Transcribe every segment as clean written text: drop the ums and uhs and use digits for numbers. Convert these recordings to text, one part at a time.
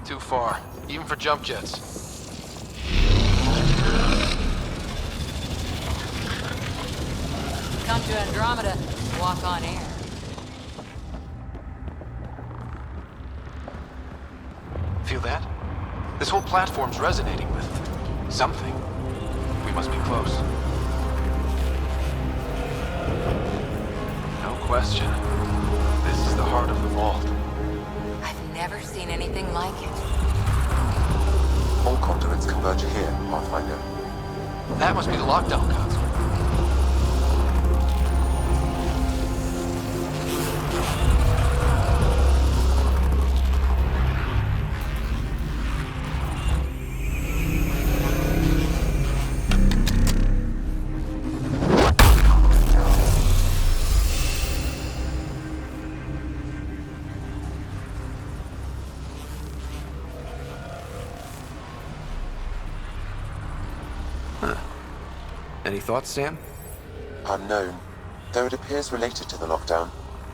Too far, even for jump jets. Come to Andromeda, walk on air. Feel that? This whole platform's resonating with something. We must be close. No question. This is the heart of the vault. I've never seen anything like it. All conduits converge here, Pathfinder. That must be the lockdown console. Any thoughts, Sam? Unknown. Though it appears related to the lockdown,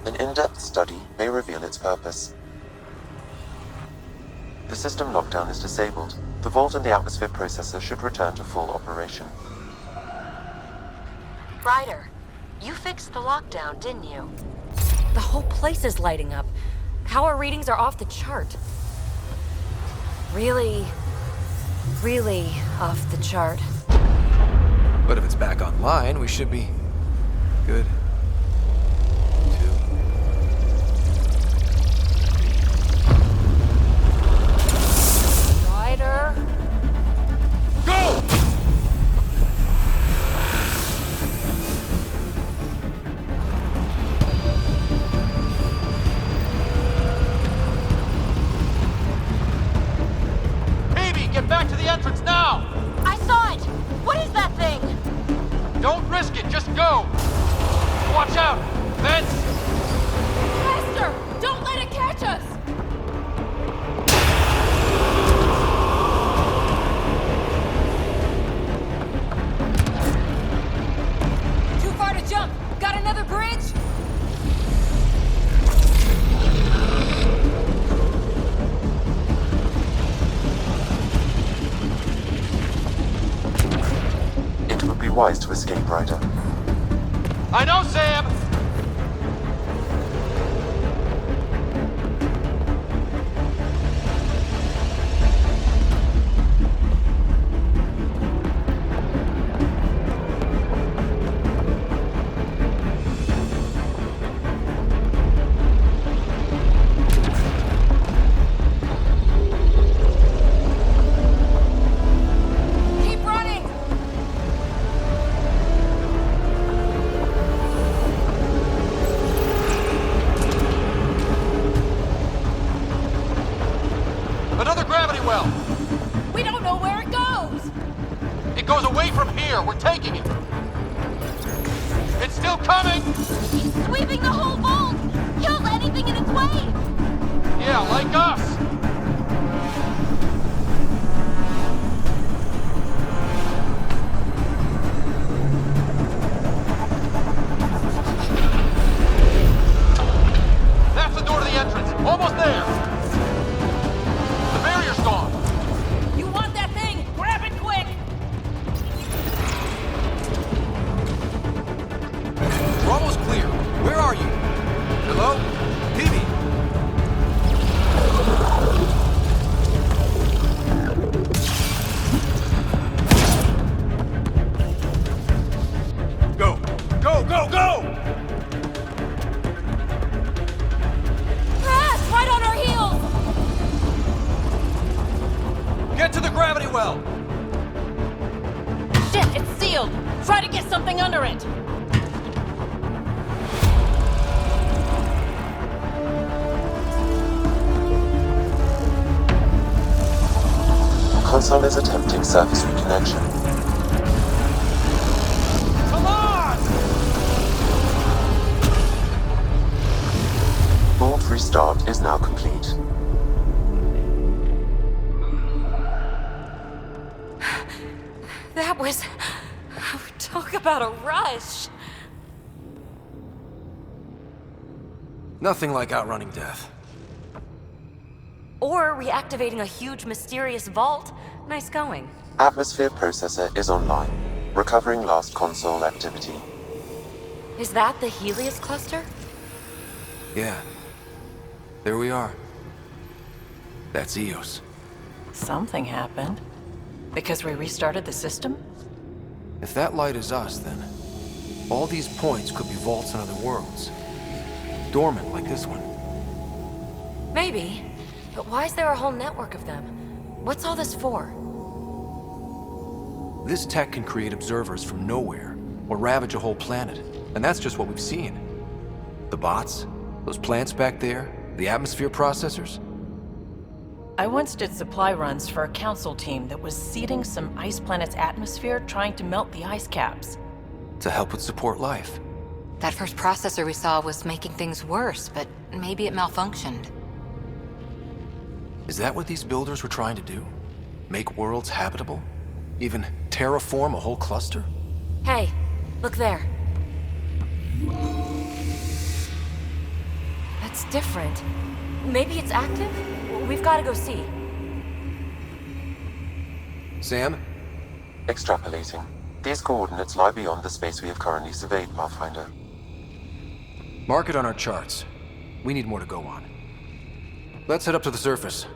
an in-depth study may reveal its purpose. The system lockdown is disabled. The vault and the atmosphere processor should return to full operation. Ryder, you fixed the lockdown, didn't you? The whole place is lighting up. Power readings are off the chart. Really off the chart. But if it's back online, we should be good. Ryder? Go! Baby, get back to the entrance now! I saw it! What is that thing? Don't risk it, just go! Watch out! Vents! Faster! Don't let it catch us! Too far to jump! Got another bridge? It would be wise to escape, Ryder. I know, Sam! Keep running! Another gravity well! We don't know where it goes! It goes away from here. We're taking it. It's still coming! He's sweeping the whole vault! Kills anything in its way! Yeah, like us! That's the door to the entrance. Almost there. The barrier's gone. You want that thing? Grab it quick! We're almost clear. Where are you? Hello? Peavy? Go! Go, go, go! Ah, it's right on our heels! Get to the gravity well! Shit, it's sealed! Try to get something under it! Console is attempting surface reconnection. Come on! Vault restart is now complete. That was... Talk about a rush! Nothing like outrunning death. Or reactivating a huge mysterious vault. Nice going. Atmosphere processor is online, recovering last console activity. Is that the Helios cluster? Yeah. There we are. That's Eos. Something happened. Because we restarted the system? If that light is us, then all these points could be vaults in other worlds. Dormant like this one. Maybe. But why is there a whole network of them? What's all this for? This tech can create observers from nowhere, or ravage a whole planet. And that's just what we've seen. The bots, those plants back there, the atmosphere processors. I once did supply runs for a council team that was seeding some ice planet's atmosphere, trying to melt the ice caps. To help with support life. That first processor we saw was making things worse, but maybe it malfunctioned. Is that what these builders were trying to do? Make worlds habitable? Even terraform a whole cluster? Hey, look there. That's different. Maybe it's active? We've got to go see. Sam? Extrapolating. These coordinates lie beyond the space we have currently surveyed, Pathfinder. Mark it on our charts. We need more to go on. Let's head up to the surface.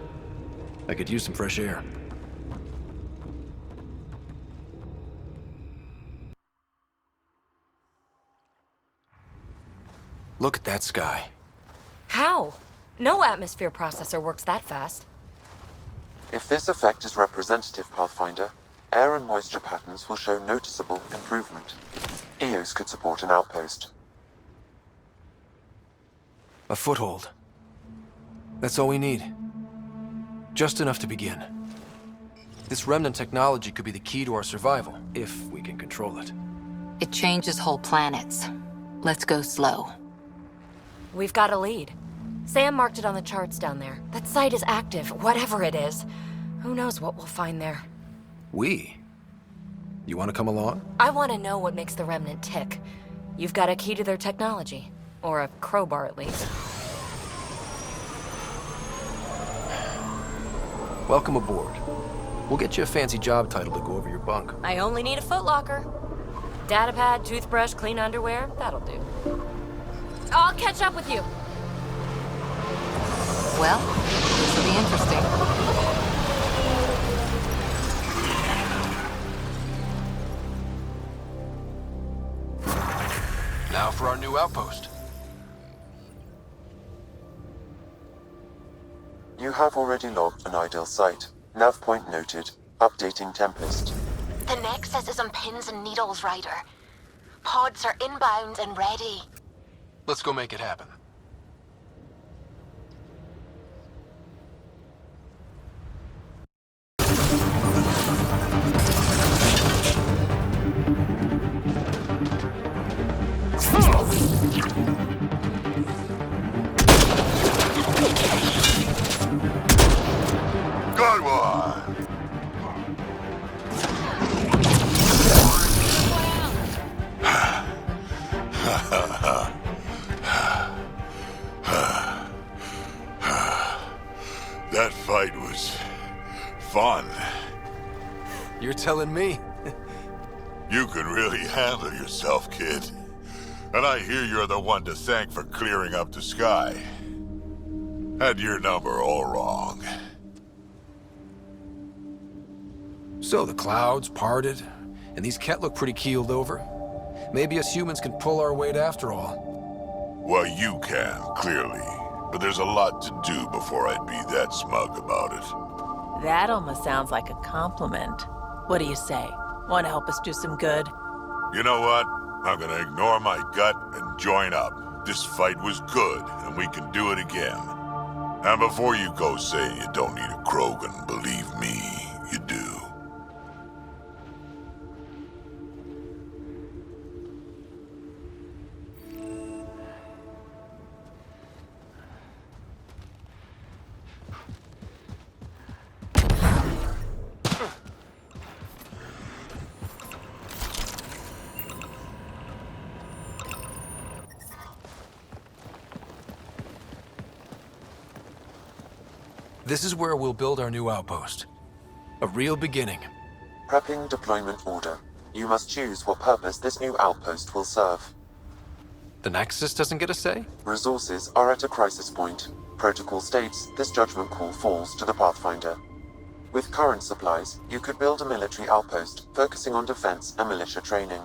I could use some fresh air. Look at that sky. How? No atmosphere processor works that fast. If this effect is representative, Pathfinder, air and moisture patterns will show noticeable improvement. Eos could support an outpost. A foothold. That's all we need. Just enough to begin. This remnant technology could be the key to our survival, if we can control it. It changes whole planets. Let's go slow. We've got a lead. Sam marked it on the charts down there. That site is active, whatever it is. Who knows what we'll find there. We? You want to come along? I want to know what makes the Remnant tick. You've got a key to their technology. Or a crowbar, at least. Welcome aboard. We'll get you a fancy job title to go over your bunk. I only need a footlocker. Datapad, toothbrush, clean underwear, that'll do. I'll catch up with you. Well, this will be interesting. Now for our new outpost. You have already logged an ideal site. Nav point noted. Updating Tempest. The Nexus is on pins and needles, Ryder. Pods are inbound and ready. Let's go make it happen. Good one! That fight was fun. You're telling me? You can really handle yourself, kid. And I hear you're the one to thank for clearing up the sky. Had your number all wrong. So the clouds parted, and these Ket look pretty keeled over. Maybe us humans can pull our weight after all. Well, you can, clearly. But there's a lot to do before I'd be that smug about it. That almost sounds like a compliment. What do you say? Want to help us do some good? You know what? I'm gonna ignore my gut and join up. This fight was good, and we can do it again. And before you go say you don't need a Krogan, believe me, you do. This is where we'll build our new outpost. A real beginning. Prepping deployment order. You must choose what purpose this new outpost will serve. The Nexus doesn't get a say? Resources are at a crisis point. Protocol states this judgment call falls to the Pathfinder. With current supplies, you could build a military outpost focusing on defense and militia training.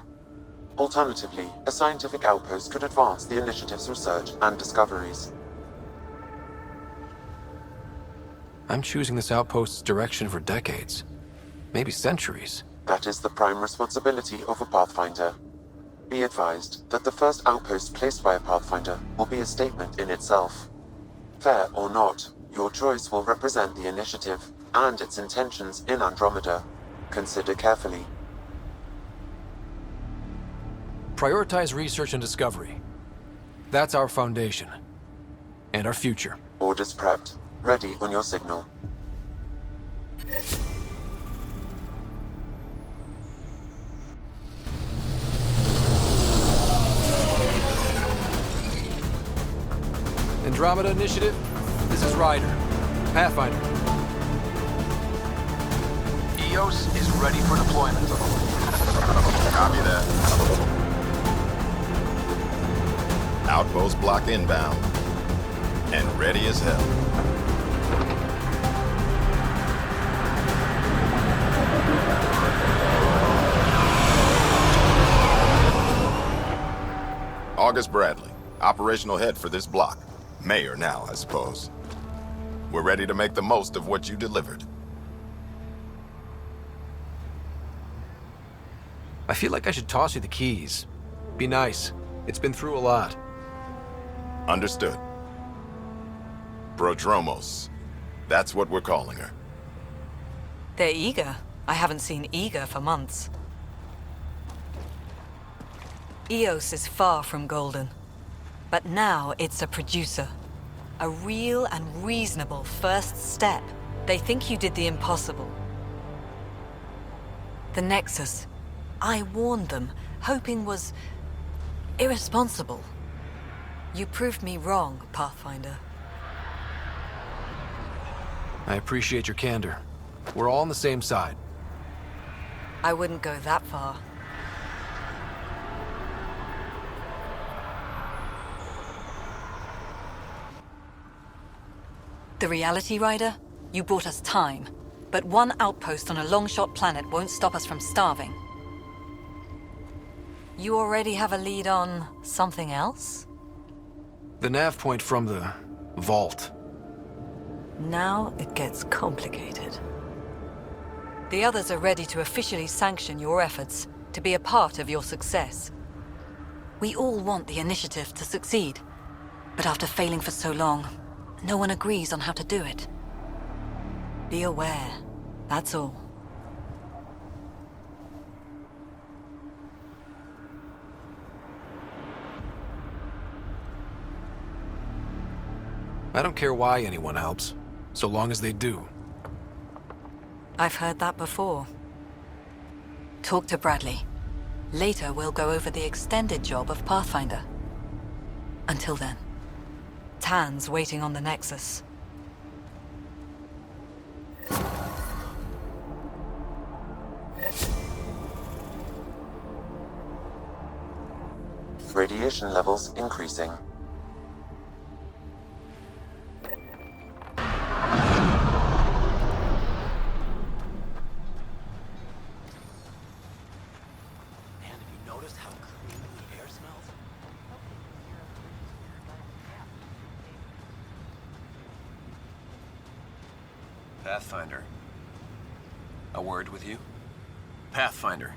Alternatively, a scientific outpost could advance the initiative's research and discoveries. I'm choosing this outpost's direction for decades. Maybe centuries. That is the prime responsibility of a Pathfinder. Be advised that the first outpost placed by a Pathfinder will be a statement in itself. Fair or not, your choice will represent the initiative and its intentions in Andromeda. Consider carefully. Prioritize research and discovery. That's our foundation. And our future. Orders prepped. Ready on your signal. Andromeda Initiative, this is Ryder. Pathfinder. EOS is ready for deployment. Copy that. Outpost block inbound. And ready as hell. August Bradley, operational head for this block. Mayor now, I suppose. We're ready to make the most of what you delivered. I feel like I should toss you the keys. Be nice. It's been through a lot. Understood. Prodromos. That's what we're calling her. They're eager. I haven't seen eager for months. EOS is far from golden. But now it's a producer. A real and reasonable first step. They think you did the impossible. The Nexus. I warned them, hoping was irresponsible. You proved me wrong, Pathfinder. I appreciate your candor. We're all on the same side. I wouldn't go that far. The Reality Rider? You brought us time. But one outpost on a long-shot planet won't stop us from starving. You already have a lead on something else? The nav point from the vault. Now it gets complicated. The others are ready to officially sanction your efforts, to be a part of your success. We all want the initiative to succeed, but after failing for so long, no one agrees on how to do it. Be aware, that's all. I don't care why anyone helps, so long as they do. I've heard that before. Talk to Bradley. Later we'll go over the extended job of Pathfinder. Until then, Tan's waiting on the Nexus. Radiation levels increasing. Pathfinder. A word with you? Pathfinder.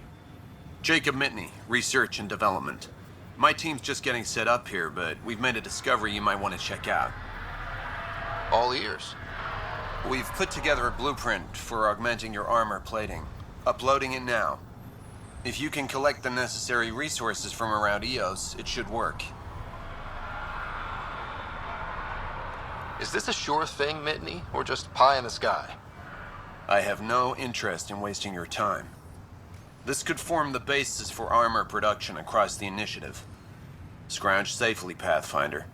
Jacob Mitney, Research and Development. My team's just getting set up here, but we've made a discovery you might want to check out. All ears. We've put together a blueprint for augmenting your armor plating. Uploading it now. If you can collect the necessary resources from around EOS, it should work. Is this a sure thing, Mitney, or just pie in the sky? I have no interest in wasting your time. This could form the basis for armor production across the initiative. Scrounge safely, Pathfinder.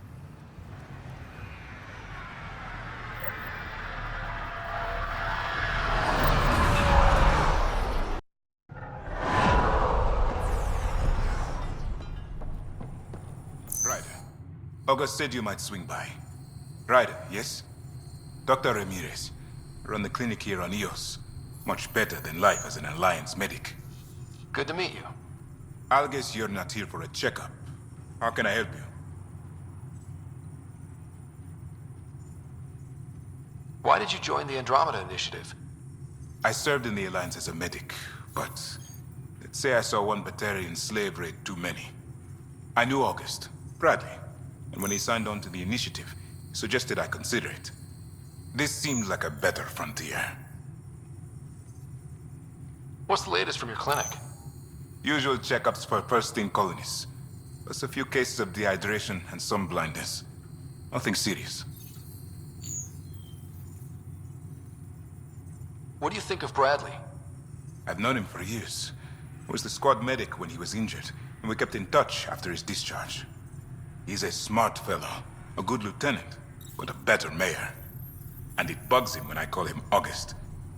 August said you might swing by. Ryder, yes? Dr. Ramirez. Run the clinic here on Eos. Much better than life as an Alliance medic. Good to meet you. I'll guess you're not here for a checkup. How can I help you? Why did you join the Andromeda Initiative? I served in the Alliance as a medic, but let's say I saw one Batarian slave raid too many. I knew August, Bradley, and when he signed on to the initiative, he suggested I consider it. This seemed like a better frontier. What's the latest from your clinic? Usual checkups for first-in colonists. Plus a few cases of dehydration and some blindness. Nothing serious. What do you think of Bradley? I've known him for years. He was the squad medic when he was injured, and we kept in touch after his discharge. He's a smart fellow, a good lieutenant, but a better mayor. And it bugs him when I call him August.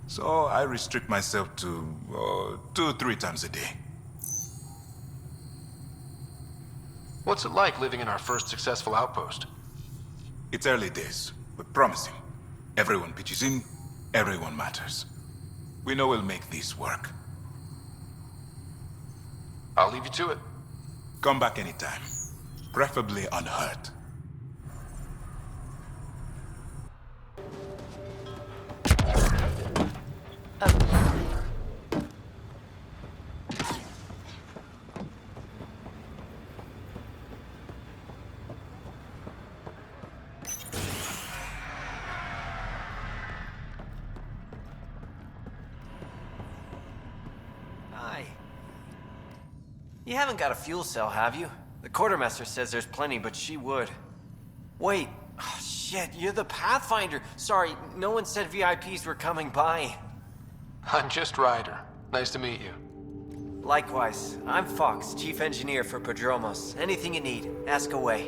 So I restrict myself to 2-3 times a day. What's it like living in our first successful outpost? It's early days, but promising. Everyone pitches in, everyone matters. We know we'll make this work. I'll leave you to it. Come back anytime. Preferably unhurt. Hi. You haven't got a fuel cell, have you? The quartermaster says there's plenty, but she would. Wait. Oh, shit, you're the Pathfinder. Sorry, no one said VIPs were coming by. I'm just Ryder. Nice to meet you. Likewise. I'm Fox, Chief Engineer for Prodromos. Anything you need, ask away.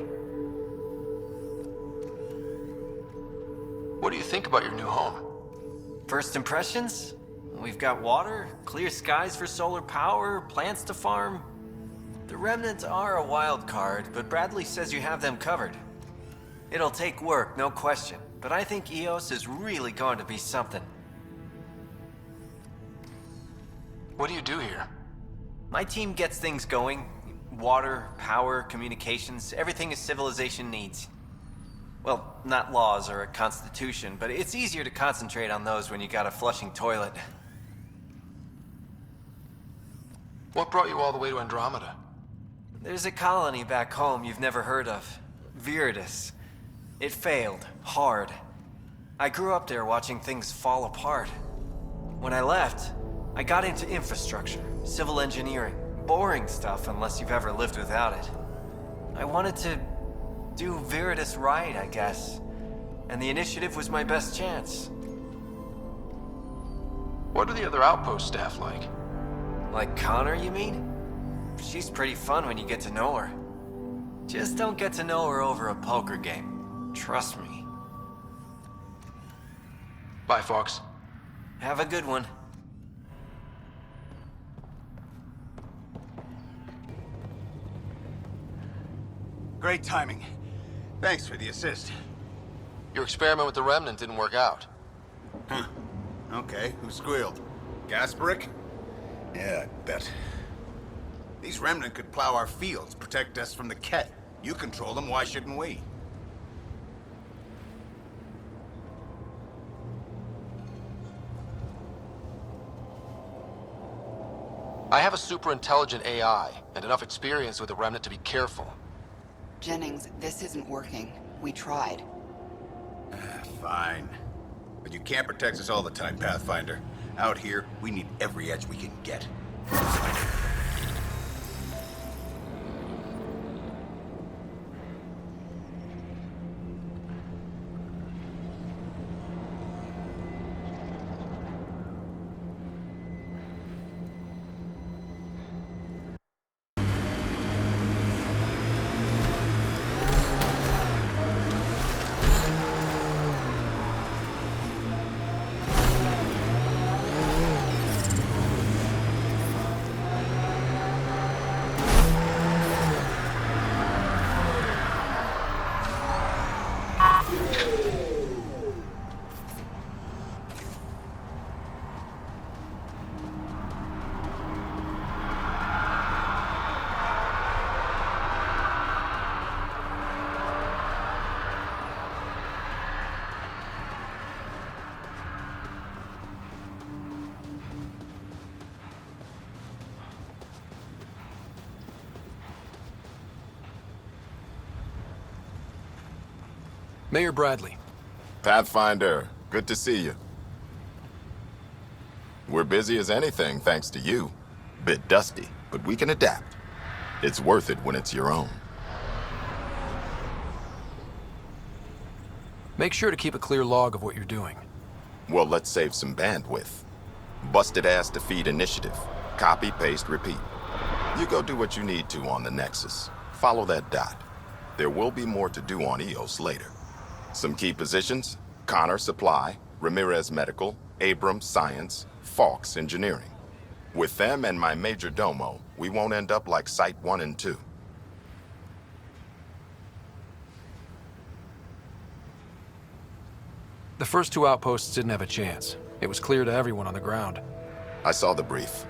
What do you think about your new home? First impressions? We've got water, clear skies for solar power, plants to farm. The Remnants are a wild card, but Bradley says you have them covered. It'll take work, no question, but I think Eos is really going to be something. What do you do here? My team gets things going. Water, power, communications, everything a civilization needs. Well, not laws or a constitution, but it's easier to concentrate on those when you got a flushing toilet. What brought you all the way to Andromeda? There's a colony back home you've never heard of. Viridis. It failed. Hard. I grew up there watching things fall apart. When I left, I got into infrastructure, civil engineering. Boring stuff unless you've ever lived without it. I wanted to do Viridis right, I guess. And the initiative was my best chance. What are the other outpost staff like? Like Connor, you mean? She's pretty fun when you get to know her. Just don't get to know her over a poker game. Trust me. Bye, Fox. Have a good one. Great timing. Thanks for the assist. Your experiment with the Remnant didn't work out. Huh. Okay, who squealed? Gasparic? Yeah, I bet. These Remnant could plow our fields, protect us from the Ket. You control them, why shouldn't we? I have a super intelligent AI, and enough experience with the Remnant to be careful. Jennings, this isn't working. We tried. Fine. But you can't protect us all the time, Pathfinder. Out here, we need every edge we can get. Mayor Bradley. Pathfinder, good to see you. We're busy as anything, thanks to you. Bit dusty, but we can adapt. It's worth it when it's your own. Make sure to keep a clear log of what you're doing. Well, let's save some bandwidth. Busted ass defeat initiative. Copy, paste, repeat. You go do what you need to on the Nexus. Follow that dot. There will be more to do on EOS later. Some key positions: Connor Supply, Ramirez Medical, Abrams Science, Fawkes Engineering. With them and my major domo, we won't end up like Site 1 and 2. The first two outposts didn't have a chance. It was clear to everyone on the ground. I saw the brief.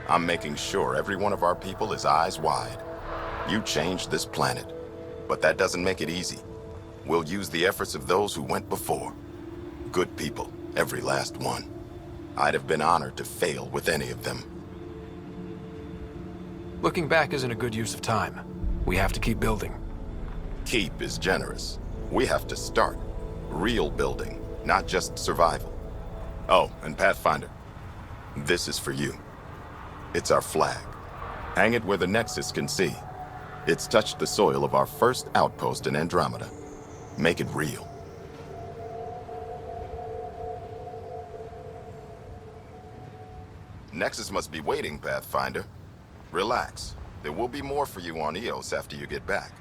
I'm making sure every one of our people is eyes wide. You changed this planet, but that doesn't make it easy. We'll use the efforts of those who went before. Good people, every last one. I'd have been honored to fail with any of them. Looking back isn't a good use of time. We have to keep building. Keep is generous. We have to start. Real building, not just survival. Oh, and Pathfinder, this is for you. It's our flag. Hang it where the Nexus can see. It's touched the soil of our first outpost in Andromeda. Make it real. Nexus must be waiting, Pathfinder. Relax. There will be more for you on EOS after you get back.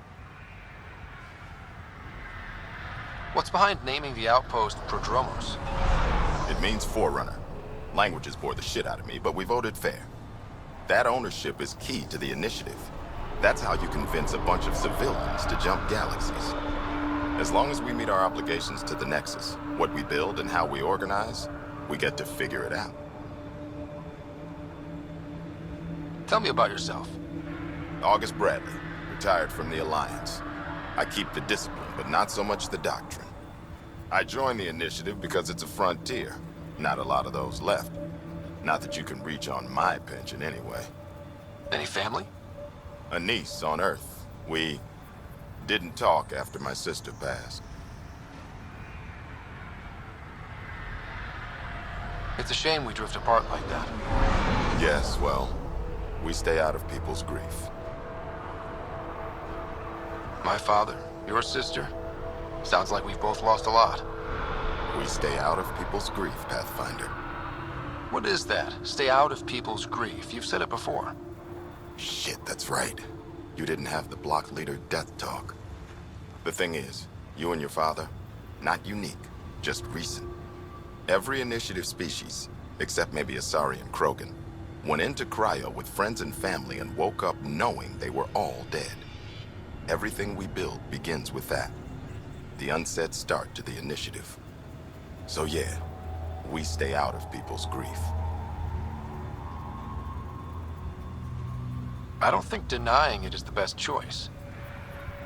What's behind naming the outpost Prodromos? It means Forerunner. Languages bore the shit out of me, but we voted fair. That ownership is key to the initiative. That's how you convince a bunch of civilians to jump galaxies. As long as we meet our obligations to the Nexus, what we build and how we organize, we get to figure it out. Tell me about yourself. August Bradley, retired from the Alliance. I keep the discipline, but not so much the doctrine. I joined the initiative because it's a frontier. Not a lot of those left. Not that you can reach on my pension anyway. Any family? A niece on Earth. We didn't talk after my sister passed. It's a shame we drift apart like that. Yes, well, we stay out of people's grief. My father, your sister. Sounds like we've both lost a lot. We stay out of people's grief, Pathfinder. What is that? Stay out of people's grief. You've said it before. Shit, that's right. You didn't have the block leader death talk. The thing is, you and your father, not unique, just recent. Every initiative species, except maybe Asari and Krogan, went into cryo with friends and family and woke up knowing they were all dead. Everything we build begins with that. The unsaid start to the initiative. So yeah, we stay out of people's grief. I don't think denying it is the best choice.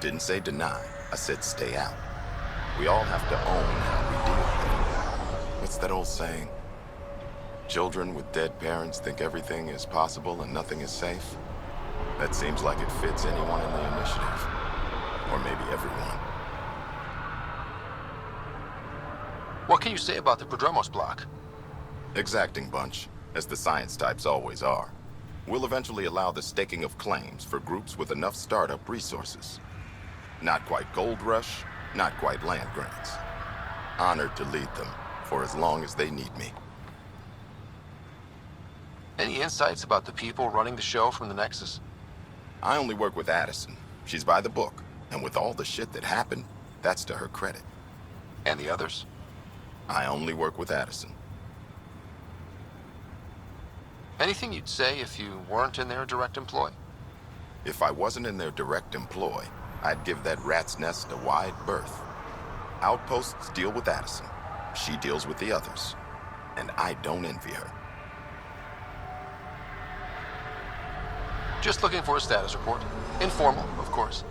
Didn't say deny, I said stay out. We all have to own how we deal with it. What's that old saying? Children with dead parents think everything is possible and nothing is safe? That seems like it fits anyone in the initiative. Or maybe everyone. What can you say about the Prodromos block? Exacting bunch, as the science types always are. We'll eventually allow the staking of claims for groups with enough startup resources. Not quite gold rush, not quite land grants. Honored to lead them, for as long as they need me. Any insights about the people running the show from the Nexus? I only work with Addison. She's by the book, and with all the shit that happened, that's to her credit. And the others? I only work with Addison. Anything you'd say if you weren't in their direct employ? If I wasn't in their direct employ, I'd give that rat's nest a wide berth. Outposts deal with Addison. She deals with the others. And I don't envy her. Just looking for a status report. Informal, of course.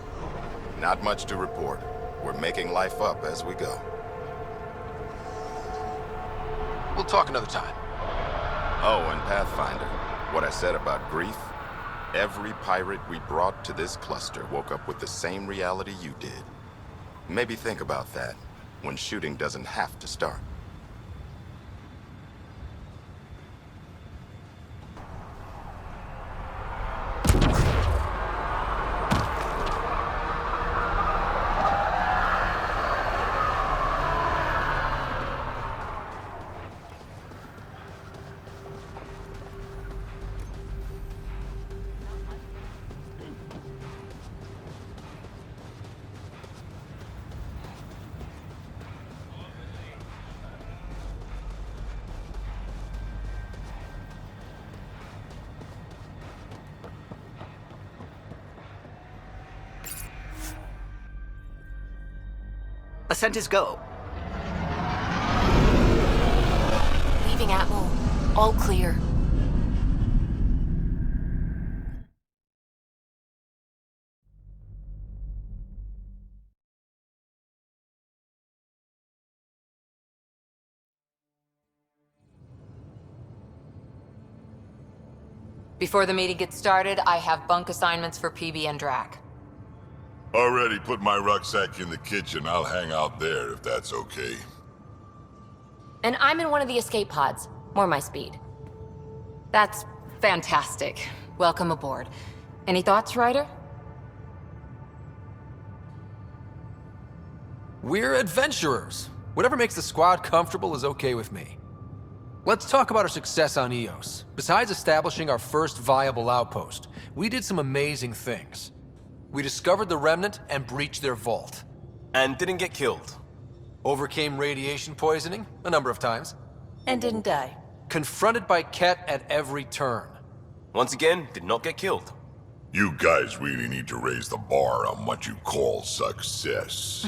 Not much to report. We're making life up as we go. We'll talk another time. Oh, and Pathfinder, what I said about grief? Every pirate we brought to this cluster woke up with the same reality you did. Maybe think about that when shooting doesn't have to start. Ascent is go. Leaving Atmo. All clear. Before the meeting gets started, I have bunk assignments for PB and Drac. Already put my rucksack in the kitchen. I'll hang out there if that's okay. And I'm in one of the escape pods. More my speed. That's fantastic. Welcome aboard. Any thoughts, Ryder? We're adventurers. Whatever makes the squad comfortable is okay with me. Let's talk about our success on Eos. Besides establishing our first viable outpost, we did some amazing things. We discovered the Remnant and breached their vault. And didn't get killed. Overcame radiation poisoning a number of times. And didn't die. Confronted by Ket at every turn. Once again, did not get killed. You guys really need to raise the bar on what you call success.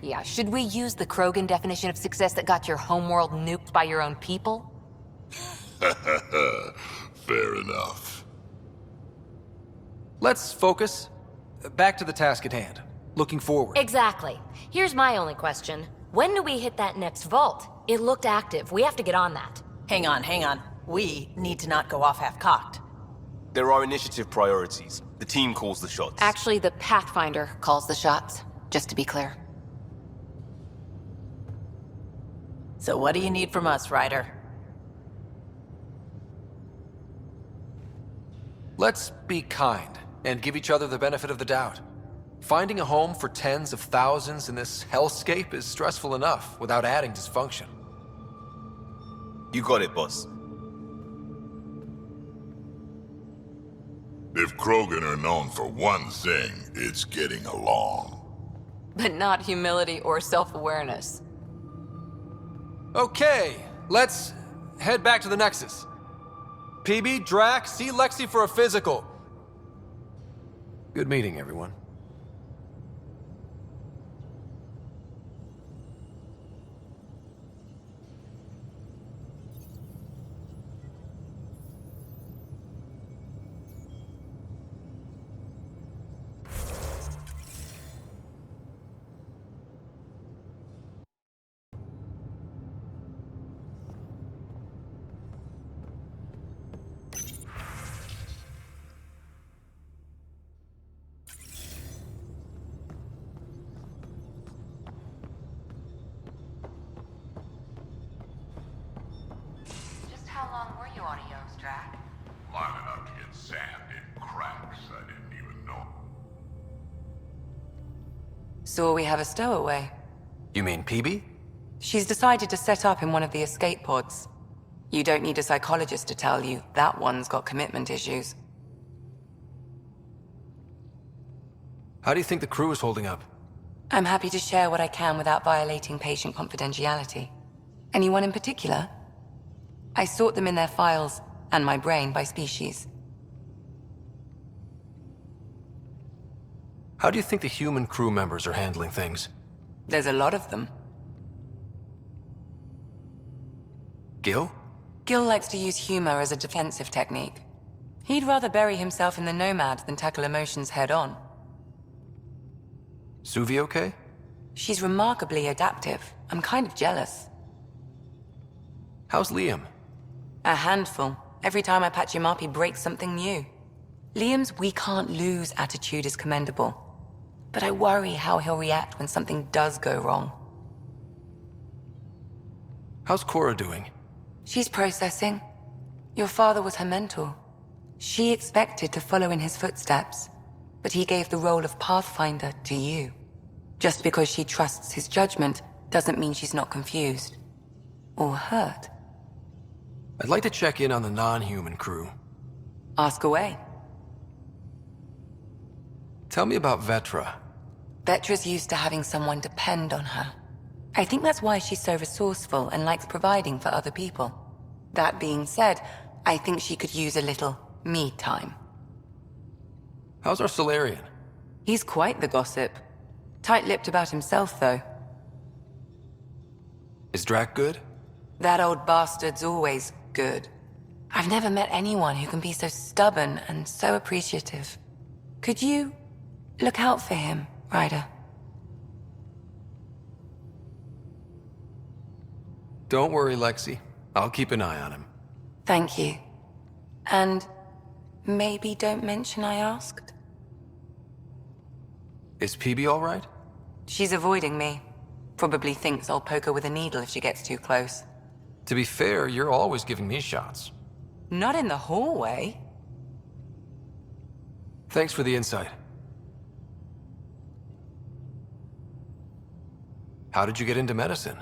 Yeah, should we use the Krogan definition of success that got your homeworld nuked by your own people? Fair enough. Let's focus. Back to the task at hand. Looking forward. Exactly. Here's my only question. When do we hit that next vault? It looked active. We have to get on that. Hang on, hang on. We need to not go off half-cocked. There are initiative priorities. The team calls the shots. Actually, the Pathfinder calls the shots, just to be clear. So what do you need from us, Ryder? Let's be kind and give each other the benefit of the doubt. Finding a home for tens of thousands in this hellscape is stressful enough without adding dysfunction. You got it, boss. If Krogan are known for one thing, it's getting along. But not humility or self-awareness. Okay, let's head back to the Nexus. PB, Drac, see Lexi for a physical. Good meeting, everyone. How long were you on Eos, Drac? Long enough to get sand in cracks I didn't even know. So we have a stowaway. You mean PB? She's decided to set up in one of the escape pods. You don't need a psychologist to tell you that one's got commitment issues. How do you think the crew is holding up? I'm happy to share what I can without violating patient confidentiality. Anyone in particular? I sort them in their files, and my brain by species. How do you think the human crew members are handling things? There's a lot of them. Gil? Gil likes to use humor as a defensive technique. He'd rather bury himself in the Nomad than tackle emotions head-on. Suvi okay? She's remarkably adaptive. I'm kind of jealous. How's Liam? A handful. Every time I patch him up, he breaks something new. Liam's "we can't lose" attitude is commendable. But I worry how he'll react when something does go wrong. How's Cora doing? She's processing. Your father was her mentor. She expected to follow in his footsteps, but he gave the role of Pathfinder to you. Just because she trusts his judgment doesn't mean she's not confused. Or hurt. I'd like to check in on the non-human crew. Ask away. Tell me about Vetra. Vetra's used to having someone depend on her. I think that's why she's so resourceful and likes providing for other people. That being said, I think she could use a little me time. How's our Solarian? He's quite the gossip. Tight-lipped about himself, though. Is Drac good? That old bastard's always good. I've never met anyone who can be so stubborn and so appreciative. Could you look out for him, Ryder? Don't worry, Lexi. I'll keep an eye on him. Thank you. And maybe don't mention I asked? Is PB all right? She's avoiding me. Probably thinks I'll poke her with a needle if she gets too close. To be fair, you're always giving me shots. Not in the hallway. Thanks for the insight. How did you get into medicine?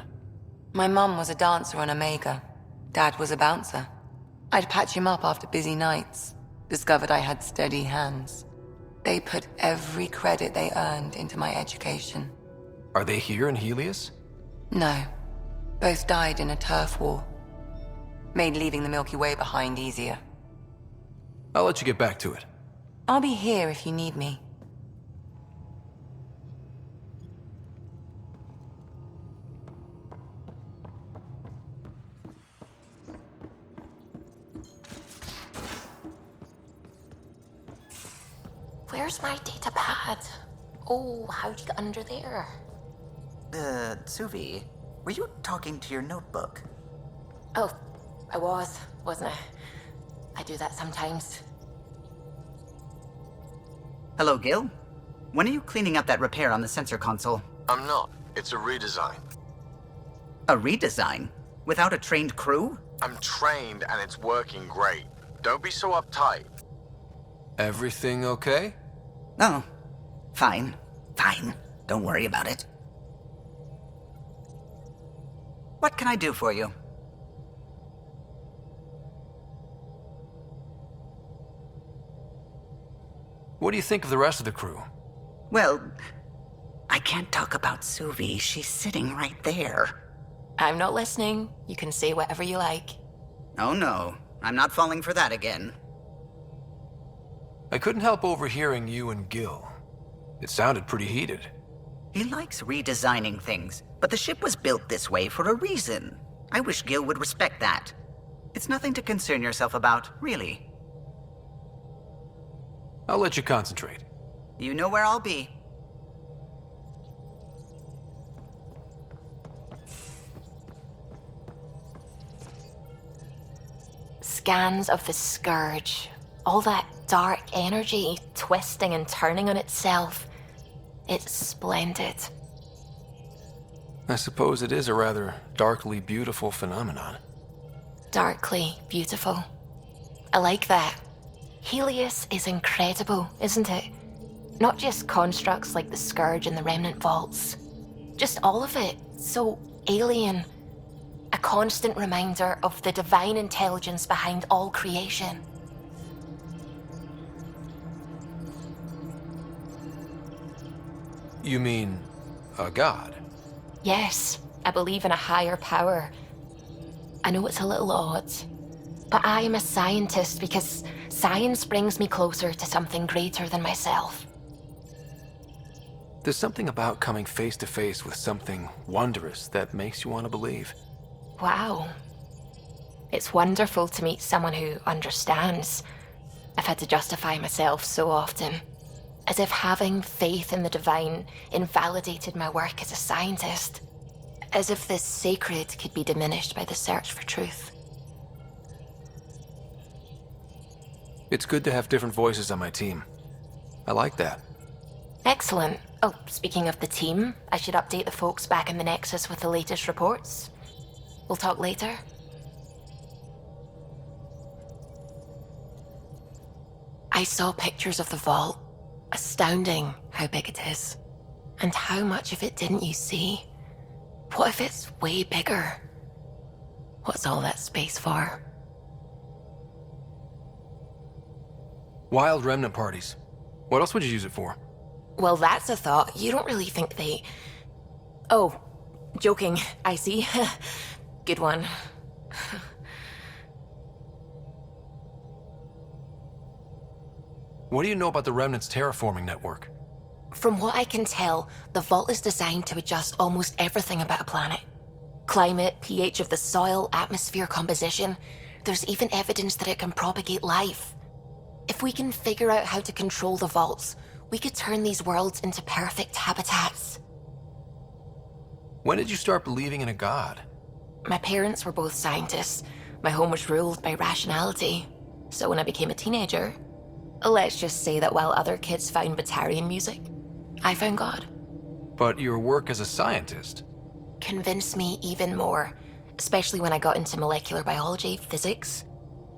My mum was a dancer on Omega. Dad was a bouncer. I'd patch him up after busy nights. Discovered I had steady hands. They put every credit they earned into my education. Are they here in Helios? No. Both died in a turf war. Made leaving the Milky Way behind easier. I'll let you get back to it. I'll be here if you need me. Where's my data pad? Oh, how'd you get under there? Suvi, were you talking to your notebook? Oh, I wasn't I? I do that sometimes. Hello, Gil? When are you cleaning up that repair on the sensor console? I'm not. It's a redesign. A redesign? Without a trained crew? I'm trained and it's working great. Don't be so uptight. Everything okay? Oh, fine. Fine. Don't worry about it. What can I do for you? What do you think of the rest of the crew? Well, I can't talk about Suvi. She's sitting right there. I'm not listening. You can say whatever you like. Oh no, I'm not falling for that again. I couldn't help overhearing you and Gil. It sounded pretty heated. He likes redesigning things, but the ship was built this way for a reason. I wish Gil would respect that. It's nothing to concern yourself about, really. I'll let you concentrate. You know where I'll be. Scans of the Scourge. All that dark energy twisting and turning on itself. It's splendid. I suppose it is a rather darkly beautiful phenomenon. Darkly beautiful. I like that. Helios is incredible, isn't it? Not just constructs like the Scourge and the Remnant Vaults. Just all of it. So alien. A constant reminder of the divine intelligence behind all creation. You mean a god? Yes, I believe in a higher power. I know it's a little odd, but I am a scientist because science brings me closer to something greater than myself. There's something about coming face to face with something wondrous that makes you want to believe. Wow. It's wonderful to meet someone who understands. I've had to justify myself so often. As if having faith in the divine invalidated my work as a scientist. As if this sacred could be diminished by the search for truth. It's good to have different voices on my team. I like that. Excellent. Oh, speaking of the team, I should update the folks back in the Nexus with the latest reports. We'll talk later. I saw pictures of the vault. Astounding how big it is. And how much of it didn't you see? What if it's way bigger? What's all that space for? Wild remnant parties. What else would you use it for? Well, that's a thought. You don't really think they... Oh, joking. I see. Good one. What do you know about the Remnant's terraforming network? From what I can tell, the vault is designed to adjust almost everything about a planet. Climate, pH of the soil, atmosphere composition. There's even evidence that it can propagate life. If we can figure out how to control the vaults, we could turn these worlds into perfect habitats. When did you start believing in a god? My parents were both scientists. My home was ruled by rationality. So when I became a teenager, let's just say that while other kids found Batarian music, I found God. But your work as a scientist Convinced me even more, especially when I got into molecular biology, physics.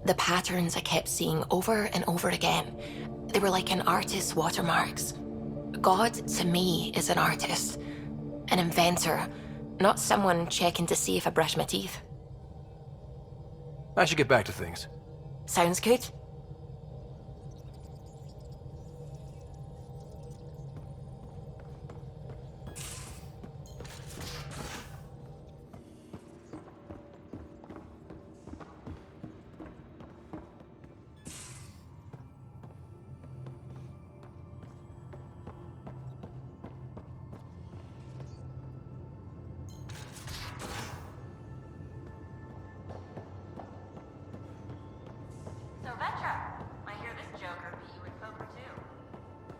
The patterns I kept seeing over and over again, they were like an artist's watermarks. God, to me, is an artist, an inventor, not someone checking to see if I brush my teeth. I should get back to things. Sounds good.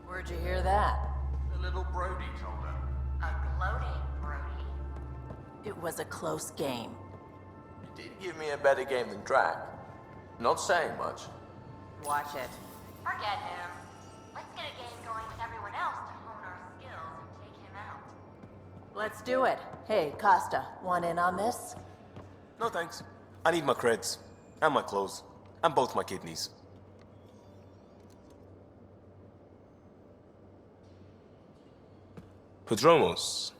Where'd you hear that? The little Brody told her. A gloating Brody. It was a close game. You did give me a better game than Drac. Not saying much. Watch it. Forget him. Let's get a game going with everyone else to hone our skills and take him out. Let's do it. Hey, Costa, want in on this? No thanks. I need my creds. And my clothes. And both my kidneys. Prodromos.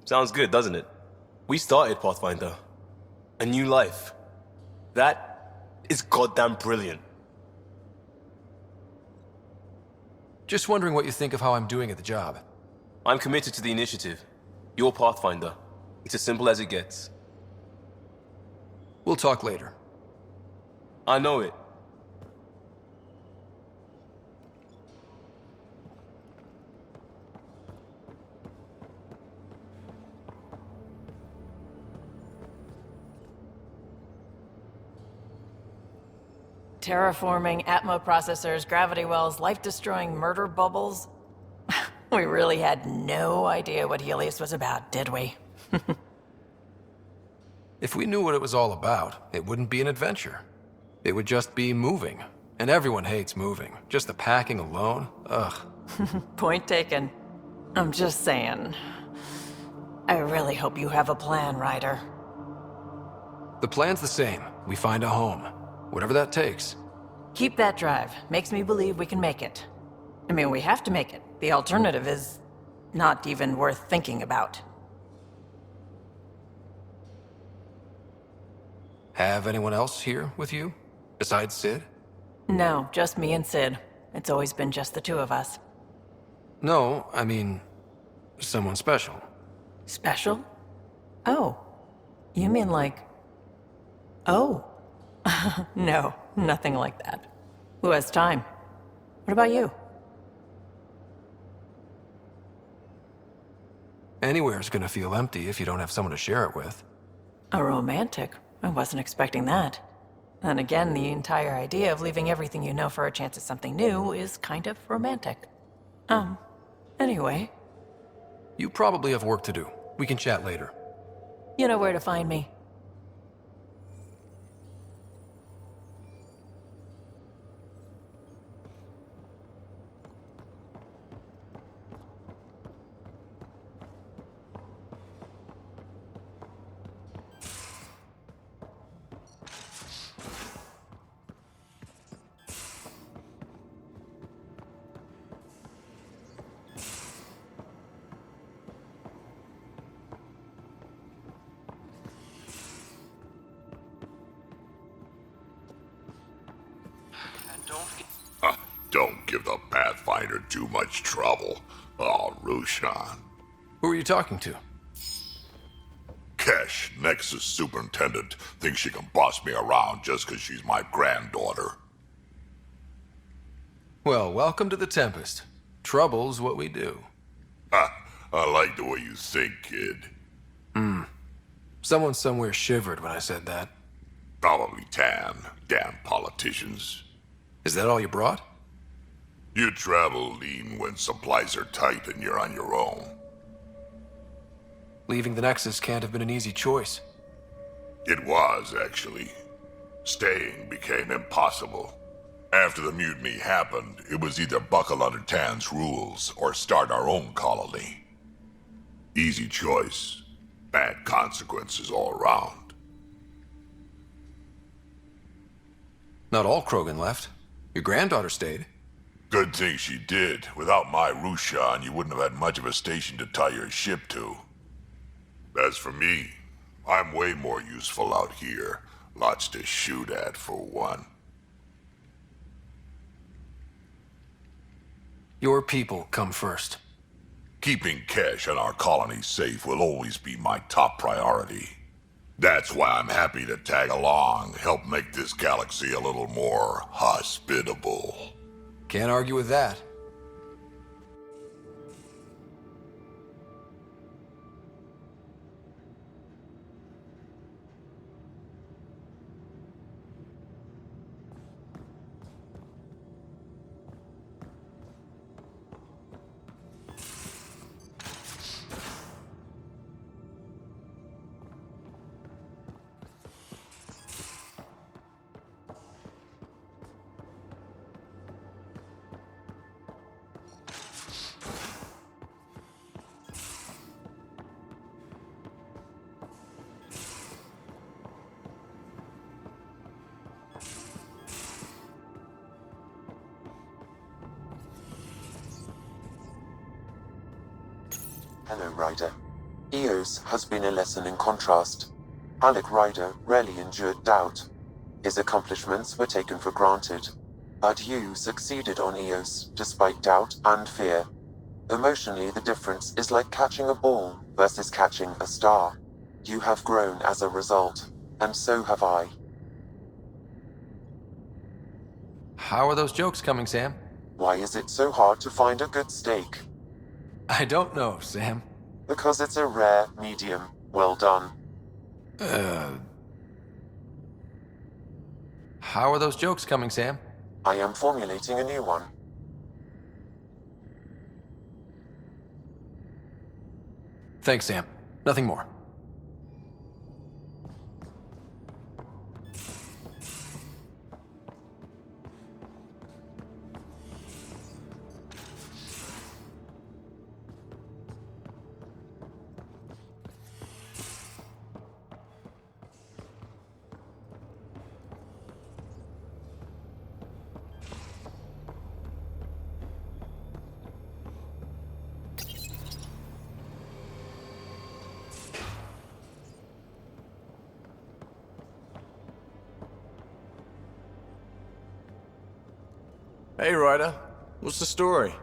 Sounds good, doesn't it? We started Pathfinder. A new life. That is goddamn brilliant. Just wondering what you think of how I'm doing at the job. I'm committed to the initiative. You're Pathfinder. It's as simple as it gets. We'll talk later. I know it. Terraforming, Atmo processors, gravity wells, life-destroying murder bubbles. We really had no idea what Helios was about, did we? If we knew what it was all about, it wouldn't be an adventure. It would just be moving. And everyone hates moving. Just the packing alone, ugh. Point taken. I'm just saying. I really hope you have a plan, Ryder. The plan's the same. We find a home. Whatever that takes. Keep that drive. Makes me believe we can make it. I mean, we have to make it. The alternative is not even worth thinking about. Have anyone else here with you? Besides Sid? No, just me and Sid. It's always been just the two of us. No, I mean, someone special. Special? Oh. You mean like... Oh. No, nothing like that. Who has time? What about you? Anywhere's gonna feel empty if you don't have someone to share it with. A romantic? I wasn't expecting that. And again, the entire idea of leaving everything you know for a chance at something new is kind of romantic. Anyway. You probably have work to do. We can chat later. You know where to find me. Don't give the Pathfinder too much trouble. Oh, Rushan. Who are you talking to? Kesh, Nexus Superintendent, thinks she can boss me around just because she's my granddaughter. Well, welcome to the Tempest. Trouble's what we do. I like the way you think, kid. Someone somewhere shivered when I said that. Probably Tan. Damn politicians. Is that all you brought? You travel lean when supplies are tight and you're on your own. Leaving the Nexus can't have been an easy choice. It was, actually. Staying became impossible. After the mutiny happened, it was either buckle under Tan's rules or start our own colony. Easy choice. Bad consequences all around. Not all Krogan left. Your granddaughter stayed. Good thing she did. Without my Rushan, you wouldn't have had much of a station to tie your ship to. As for me, I'm way more useful out here. Lots to shoot at, for one. Your people come first. Keeping Kesh and our colony safe will always be my top priority. That's why I'm happy to tag along, help make this galaxy a little more hospitable. Can't argue with that. Hello, Ryder. Eos has been a lesson in contrast. Alec Ryder rarely endured doubt. His accomplishments were taken for granted. But you succeeded on Eos, despite doubt and fear. Emotionally, the difference is like catching a ball versus catching a star. You have grown as a result, and so have I. How are those jokes coming, Sam? Why is it so hard to find a good steak? I don't know, Sam. Because it's a rare medium. Well done. How are those jokes coming, Sam? I am formulating a new one. Thanks, Sam. Nothing more. Hey, Ryder. What's the story?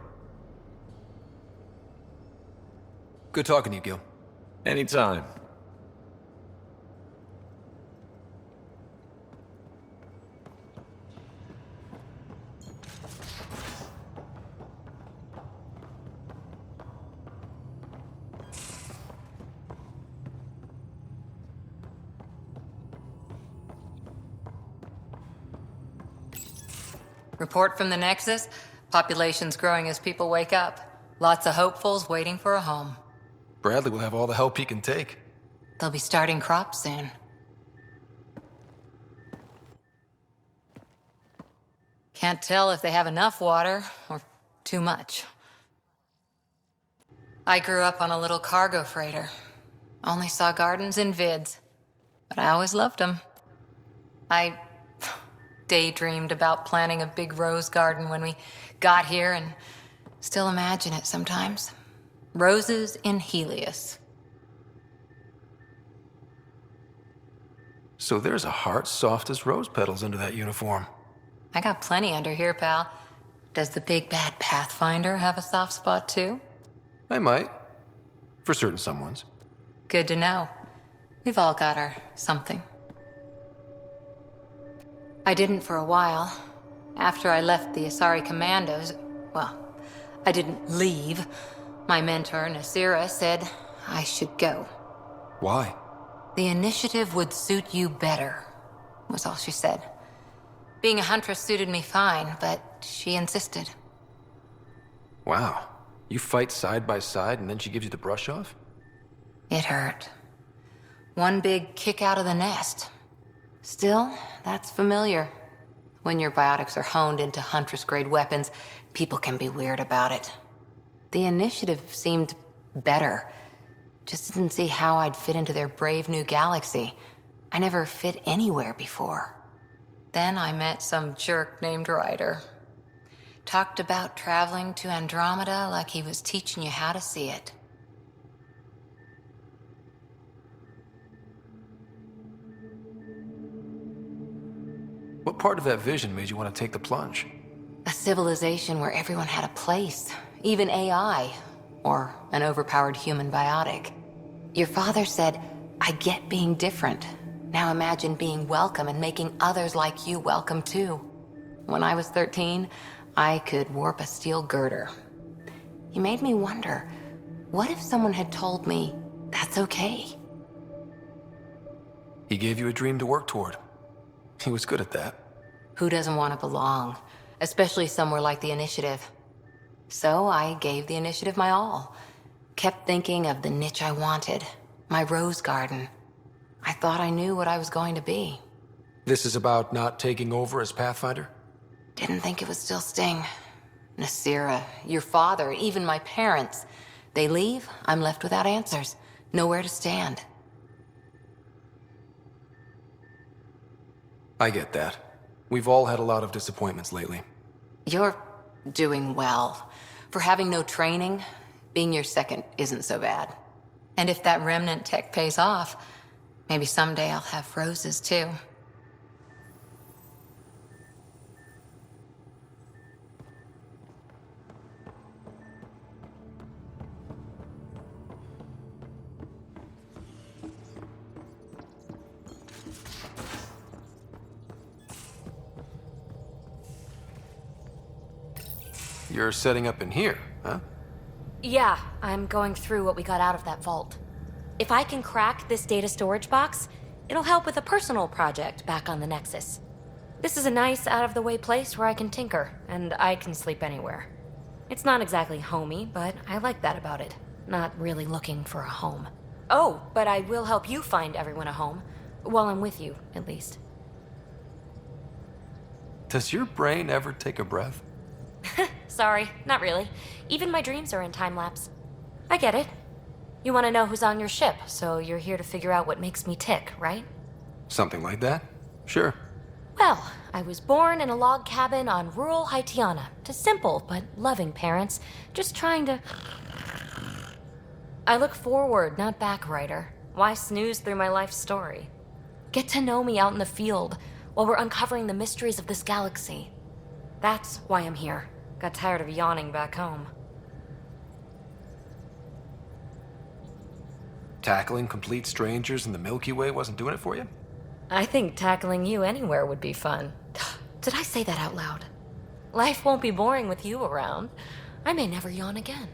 Good talking to you, Gil. Anytime. Report from the Nexus. Population's growing as people wake up. Lots of hopefuls waiting for a home. Bradley will have all the help he can take. They'll be starting crops soon. Can't tell if they have enough water or too much. I grew up on a little cargo freighter. Only saw gardens in vids, but I always loved them. I daydreamed about planting a big rose garden when we got here and still imagine it sometimes. Roses in Helios. So there's a heart soft as rose petals under that uniform. I got plenty under here, pal. Does the big bad Pathfinder have a soft spot too? I might. For certain someones. Good to know. We've all got our something. I didn't for a while. After I left the Asari Commandos, well, I didn't leave. My mentor, Nasira, said I should go. Why? The initiative would suit you better, was all she said. Being a huntress suited me fine, but she insisted. Wow. You fight side by side and then she gives you the brush off? It hurt. One big kick out of the nest. Still, that's familiar. When your biotics are honed into Huntress-grade weapons, people can be weird about it. The initiative seemed better. Just didn't see how I'd fit into their brave new galaxy. I never fit anywhere before. Then I met some jerk named Ryder. Talked about traveling to Andromeda like he was teaching you how to see it. What part of that vision made you want to take the plunge? A civilization where everyone had a place, even AI, or an overpowered human biotic. Your father said, I get being different. Now imagine being welcome and making others like you welcome too. When I was 13, I could warp a steel girder. He made me wonder, what if someone had told me that's okay? He gave you a dream to work toward. He was good at that. Who doesn't want to belong? Especially somewhere like the Initiative. So I gave the Initiative my all. Kept thinking of the niche I wanted. My rose garden. I thought I knew what I was going to be. This is about not taking over as Pathfinder? Didn't think it would still sting. Nasira, your father, even my parents. They leave, I'm left without answers. Nowhere to stand. I get that. We've all had a lot of disappointments lately. You're doing well. For having no training, being your second isn't so bad. And if that remnant tech pays off, maybe someday I'll have roses too. You're setting up in here, huh? Yeah, I'm going through what we got out of that vault. If I can crack this data storage box, it'll help with a personal project back on the Nexus. This is a nice, out-of-the-way place where I can tinker, and I can sleep anywhere. It's not exactly homey, but I like that about it. Not really looking for a home. Oh, but I will help you find everyone a home. While I'm with you, at least. Does your brain ever take a breath? Sorry, not really. Even my dreams are in time-lapse. I get it. You want to know who's on your ship, so you're here to figure out what makes me tick, right? Something like that? Sure. Well, I was born in a log cabin on rural Haitiana to simple but loving parents, just trying to... I look forward, not back, Ryder. Why snooze through my life story? Get to know me out in the field while we're uncovering the mysteries of this galaxy. That's why I'm here. Got tired of yawning back home. Tackling complete strangers in the Milky Way wasn't doing it for you? I think tackling you anywhere would be fun. Did I say that out loud? Life won't be boring with you around. I may never yawn again.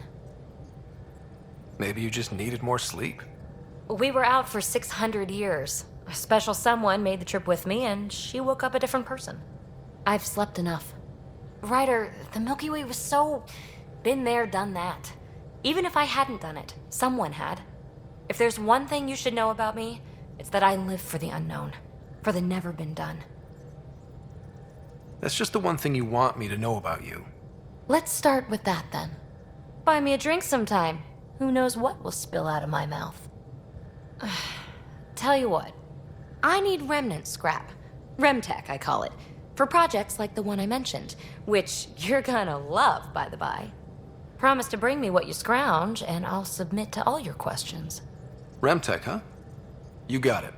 Maybe you just needed more sleep. We were out for 600 years. A special someone made the trip with me, and she woke up a different person. I've slept enough. Ryder, the Milky Way was so... been there, done that. Even if I hadn't done it, someone had. If there's one thing you should know about me, it's that I live for the unknown. For the never been done. That's just the one thing you want me to know about you. Let's start with that, then. Buy me a drink sometime. Who knows what will spill out of my mouth. Tell you what. I need remnant scrap. Remtech, I call it. For projects like the one I mentioned, which you're gonna love, by the by. Promise to bring me what you scrounge, and I'll submit to all your questions. Remtech, huh? You got it.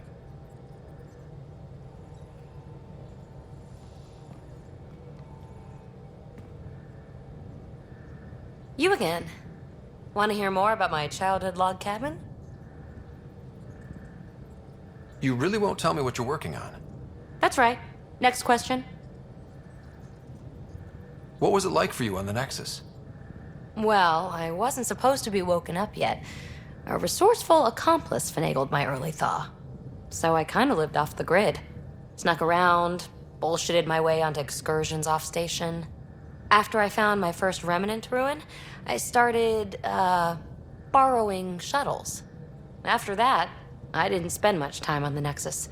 You again. Want to hear more about my childhood log cabin? You really won't tell me what you're working on? That's right. Next question. What was it like for you on the Nexus? Well, I wasn't supposed to be woken up yet. A resourceful accomplice finagled my early thaw. So I kind of lived off the grid. Snuck around, bullshitted my way onto excursions off station. After I found my first remnant ruin, I started, borrowing shuttles. After that, I didn't spend much time on the Nexus.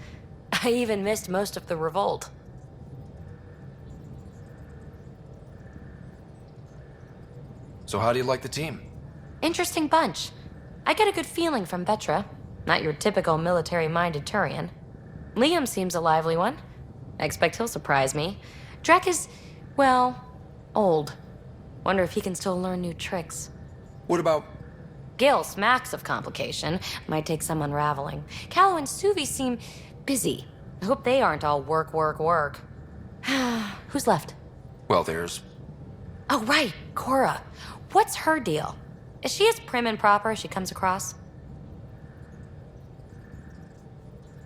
I even missed most of the revolt. So how do you like the team? Interesting bunch. I get a good feeling from Vetra. Not your typical military-minded Turian. Liam seems a lively one. I expect he'll surprise me. Drek is, well, old. Wonder if he can still learn new tricks. What about... Gil smacks of complication. Might take some unraveling. Callow and Suvi seem busy. I hope they aren't all work, work, work. Who's left? Well, there's... Oh, right, Cora. What's her deal? Is she as prim and proper as she comes across?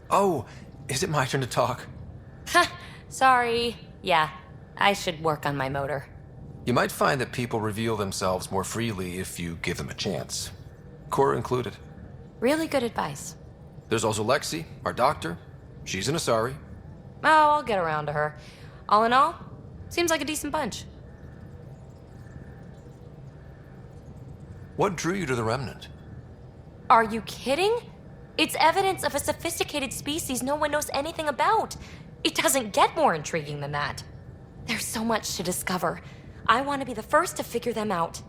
Oh, is it my turn to talk? Ha! Sorry. Yeah, I should work on my motor. You might find that people reveal themselves more freely if you give them a chance. Cora included. Really good advice. There's also Lexi, our doctor. She's an Asari. Oh, I'll get around to her. All in all, seems like a decent bunch. What drew you to the Remnant? Are you kidding? It's evidence of a sophisticated species no one knows anything about. It doesn't get more intriguing than that. There's so much to discover. I want to be the first to figure them out.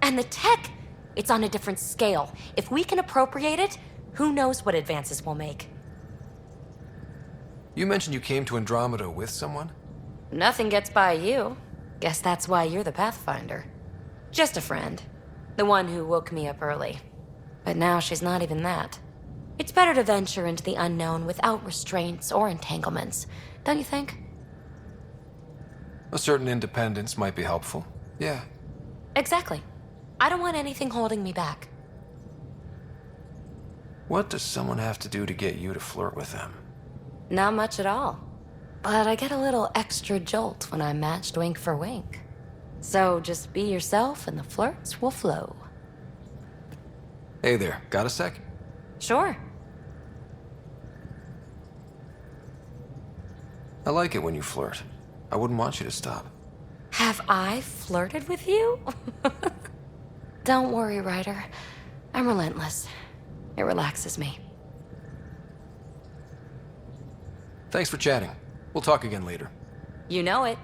And the tech, it's on a different scale. If we can appropriate it, who knows what advances we'll make. You mentioned you came to Andromeda with someone? Nothing gets by you. Guess that's why you're the Pathfinder. Just a friend. The one who woke me up early. But now she's not even that. It's better to venture into the unknown without restraints or entanglements, don't you think? A certain independence might be helpful. Yeah. Exactly. I don't want anything holding me back. What does someone have to do to get you to flirt with them? Not much at all. But I get a little extra jolt when I'm matched wink for wink. So just be yourself and the flirts will flow. Hey there, got a sec? Sure. I like it when you flirt. I wouldn't want you to stop. Have I flirted with you? Don't worry, Ryder. I'm relentless. It relaxes me. Thanks for chatting. We'll talk again later. You know it.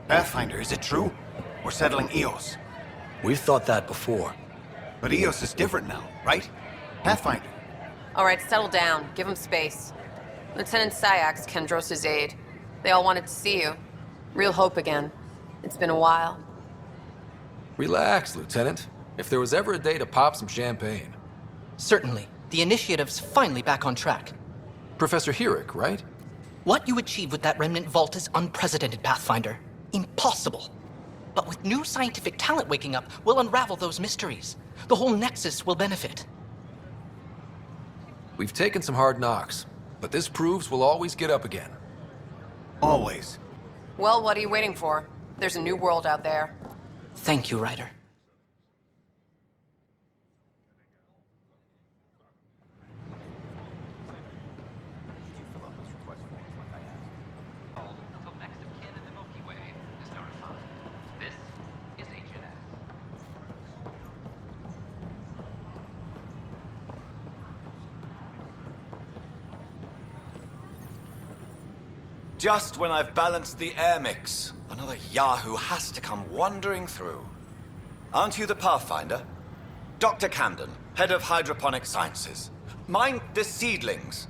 Pathfinder, is it true? We're settling Eos. We've thought that before. But Eos is different now, right? Pathfinder. All right, settle down. Give him space. Lieutenant Syax, Kendros' aide. They all wanted to see you. Real hope again. It's been a while. Relax, Lieutenant. If there was ever a day to pop some champagne. Certainly. The initiative's finally back on track. Professor Herrick, right? What you achieved with that remnant vault is unprecedented, Pathfinder. Impossible. But with new scientific talent waking up, we'll unravel those mysteries. The whole Nexus will benefit. We've taken some hard knocks, but this proves we'll always get up again. Always. Well, what are you waiting for? There's a new world out there. Thank you, Ryder. Just when I've balanced the air mix, another Yahoo has to come wandering through. Aren't you the Pathfinder? Dr. Camden, head of hydroponic sciences. Mind the seedlings.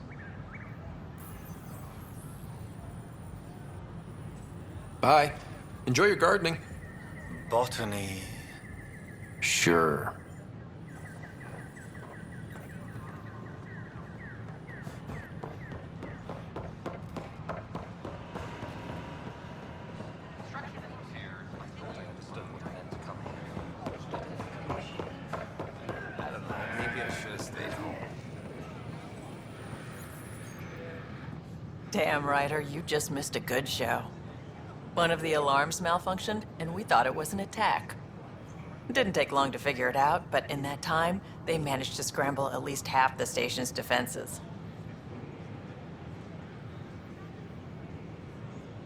Bye. Enjoy your gardening. Botany. Sure. Damn, Ryder, you just missed a good show. One of the alarms malfunctioned, and we thought it was an attack. It didn't take long to figure it out, but in that time, they managed to scramble at least half the station's defenses.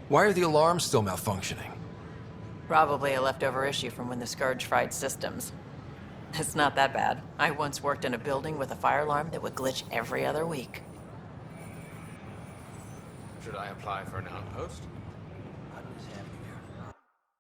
Why are the alarms still malfunctioning? Probably a leftover issue from when the Scourge fried systems. It's not that bad. I once worked in a building with a fire alarm that would glitch every other week. Should I apply for an outpost?